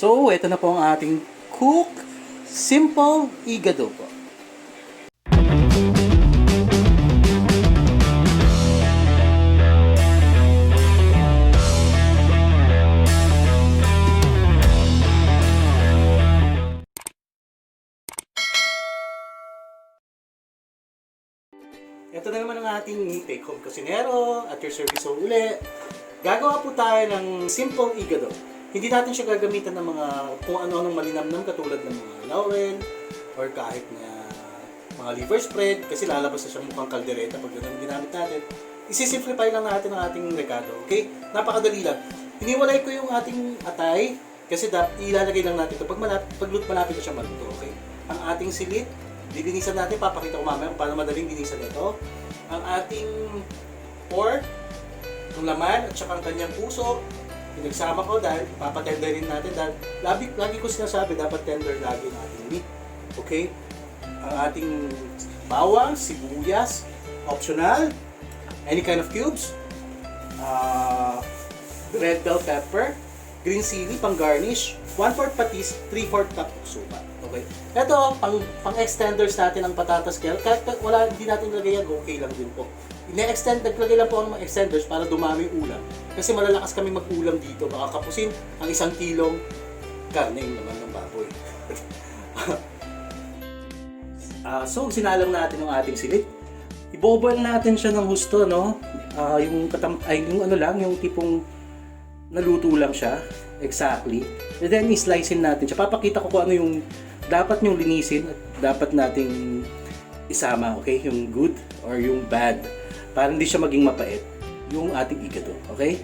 So, ito na po ang ating cook simple igado po. Ito na naman ang ating take-home kusinero at your service so uli. Gagawa po tayo ng simple igado. Hindi natin siya gagamitan ng mga kung ano-anong malinamnam katulad ng mga laurel or kahit na mga liver spread kasi lalabas na siyang mukhang kaldereta pag ganun ginamit natin. Isi-simplify lang natin ang ating regado. Okay? Napakadali lang. Hiniwalay ko yung ating atay kasi ilalagay lang natin ito pag malapit na siya maluto. Okay? Ang ating silit, lilinisan natin, papakita ko mamaya paano madaling linisan ito. Ang ating pork, ang laman at saka ang kanyang puso, pinagsama ko dahil papatenderin natin dahil lagi ko sinasabi dapat tender lagi ang ating meat. Okay? Ang ating bawang, sibuyas, optional, any kind of cubes, red bell pepper, green chili, pang garnish, 1/4 patis, 3/4 cup of suka. Okay. Ito, pang-extenders natin ang patatas kaya kahit hindi natin ilagay yan, okay lang din po. Naglagay lang po ang mga extenders para dumami ulam. Kasi malalakas kami mag-ulam dito. Baka kapusin ang 1 kilong karne naman ng baboy. So, sinalang natin yung ating silit. Iboboil natin siya ng husto, no? Yung tipong naluto lang siya. Exactly. And then, i-slicein natin siya. Papakita ko kung ano yung dapat nyong linisin at dapat nating isama, okay? Yung good or yung bad. Para hindi siya maging mapait yung ating igado, okay?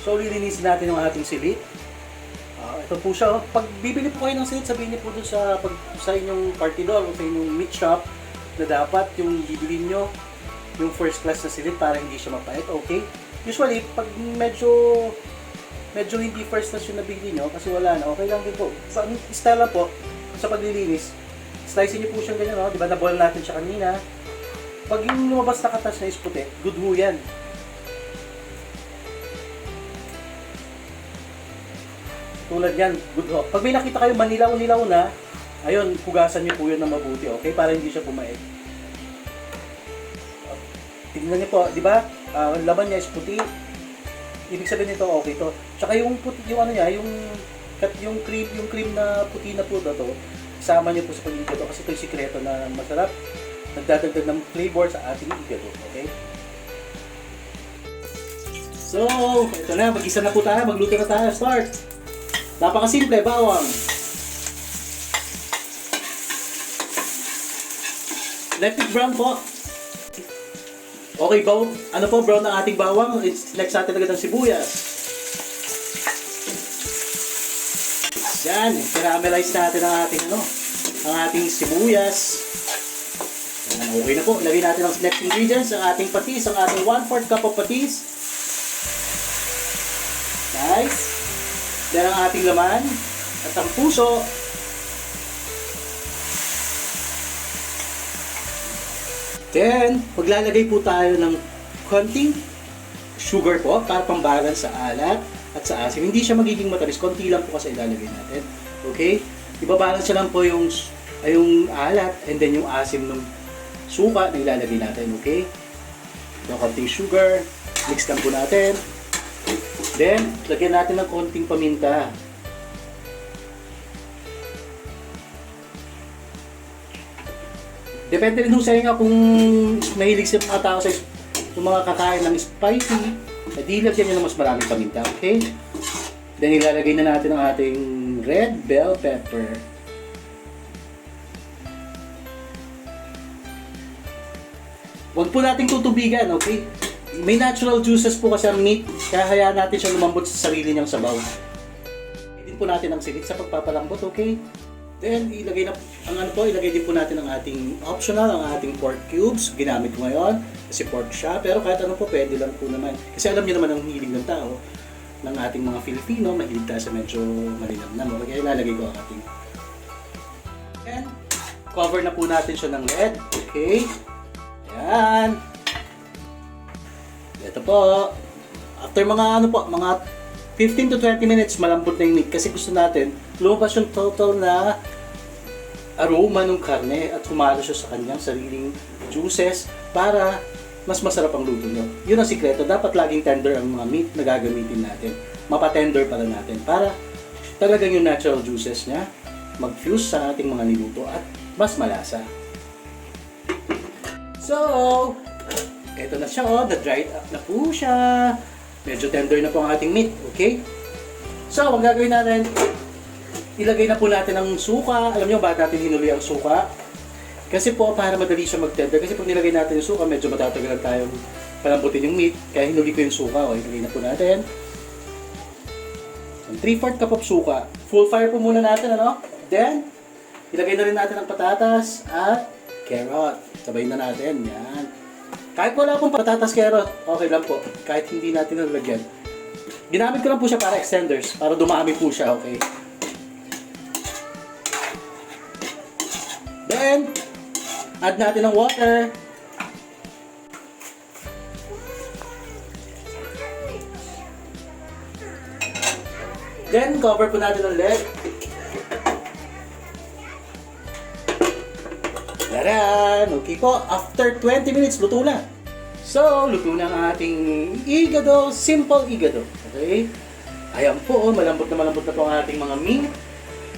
So, lilinisin natin yung ating silit. Ito po siya, oh. Pag bibili po kayo ng silit, sabihin niyo po dun sa inyong partidor o sa inyong meat shop na dapat yung bibili nyo yung first class na silit para hindi siya mapait, okay? Usually, pag medyo hindi first class yung nabili nyo kasi wala na, okay lang din po. Style lang po, sa paglilinis, slicein nyo po siyang ganyan, no? Diba na-boil natin siya kanina. Pag yung lumabas na katas na is puti, good ho yan. Tulad yan, good ho. Pag may nakita kayo manilaw-nilaw na, ayun, hugasan nyo po yun ng mabuti, okay? Para hindi siya pumait. Tingnan nyo po, di ba? Ang laman niya is puti. Ibig sabihin nito, okay to. Tsaka yung puti, yung ano niya, yung cream na puti na po to, isama niyo po sa pag-igado kasi ito yung sikreto na masarap. Nagdadagdag ng flavor sa ating igado, okay? So, ito na, mag-isa na po tayo, magluto na tayo, start! Napakasimple, bawang. Let it brown po. Okay, ano po brown ng ating bawang? It's like sa atin agad ng sibuyas. Yan, caramelize natin ang ating sibuyas. Yan, okay na po. Lagyan natin ang next ingredients, ang ating patis, ang ating 1/4 cup of patis. Nice. Then ang ating laman at ang puso. Then, maglalagay po tayo ng konting sugar po para pambalance sa alat at sa asim. Hindi siya magiging matamis, konti lang po kasi ilalagay natin. Okay? Ibabalance siya lang po yung alat and then yung asim ng suka na ilalagay natin. Okay? Yung konting sugar, mix lang po natin. Then, lagyan natin ng konting paminta. Depende rin sa inyo kung mahilig sa mga tao sa mga kakain ng spicy, lagyan nyo ng mas maraming paminta, okay? Then ilalagay na natin ang ating red bell pepper. Huwag po nating tutubigan, okay? May natural juices po kasi ang meat, kaya hayaan natin siya lumambot sa sarili niyang sabaw. Idin po natin ang silit sa pagpapalambot, okay? Then, ilagay din po natin ang ating optional, ang ating pork cubes. Ginamit ko ngayon kasi pork siya. Pero kahit ano po, pwede lang po naman. Kasi alam niyo naman ang hilig ng tao, ng ating mga Filipino, mahilig tayo sa medyo malinamnam. Kaya ilalagay ko ang ating. And, cover na po natin siya ng lead. Okay. Ayan. Ito po. After mga 15 to 20 minutes malambot na yung meat kasi gusto natin lumabas yung total na aroma ng karne at humalo siya sa kanyang sariling juices para mas masarap ang luto nyo. Yun ang sikreto. Dapat laging tender ang mga meat na gagamitin natin. Mapa-tender pala natin para talagang yung natural juices niya mag-fuse sa ating mga niluto at mas malasa. So, eto na siya oh. Na-dried up na po siya. Medyo tender na po ang ating meat. Okay? So, ang gagawin natin, ilagay na po natin ang suka. Alam niyo bakit natin hinuli ang suka? Kasi po para madali siya mag-tender. Kasi pag nilagay natin yung suka, medyo matatagalan tayong palambutin yung meat. Kaya hinuli ko yung suka. O, ilagay na po natin. 3/4 cup of suka. Full fire po muna natin, ano? Then, ilagay na rin natin ang patatas at carrot. Sabay na natin. Yan. Kahit wala pong patatas, carrot, okay lang po. Kahit hindi natin nalagyan. Ginamit ko lang po siya para extenders. Para dumami po siya, okay? Then, add natin ang water. Then, cover po natin ulit. Taran! Okay po, after 20 minutes, luto na. So, luto na ang ating igado, simple igado. Okay? Ayan po, malambot na po ang ating mga meat.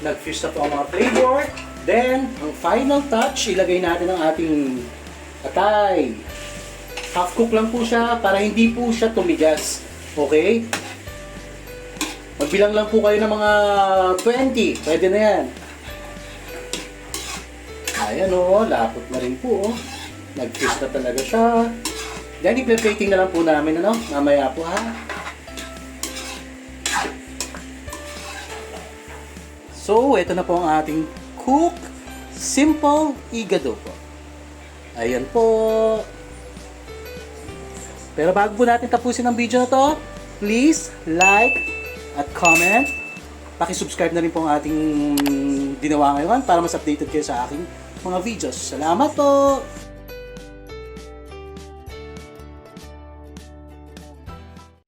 Nag-fuse na po ang mga flavor. Then, ang final touch, ilagay natin ang ating atay. Half cook lang po siya para hindi po siya tumigas. Okay? Magbilang lang po kayo ng mga 20. Pwede na yan. Ayan o, lapot na rin po. Nag-fuse na talaga siya. Then, i-plating na lang po namin, ano? Mamaya po ha. So, ito na po ang ating cook simple igado po. Ayan po. Pero bago po natin tapusin ang video na to, please like at comment. Paki-subscribe na rin po ang ating ginawa ngayon para mas updated kayo sa aking mga videos. Salamat po!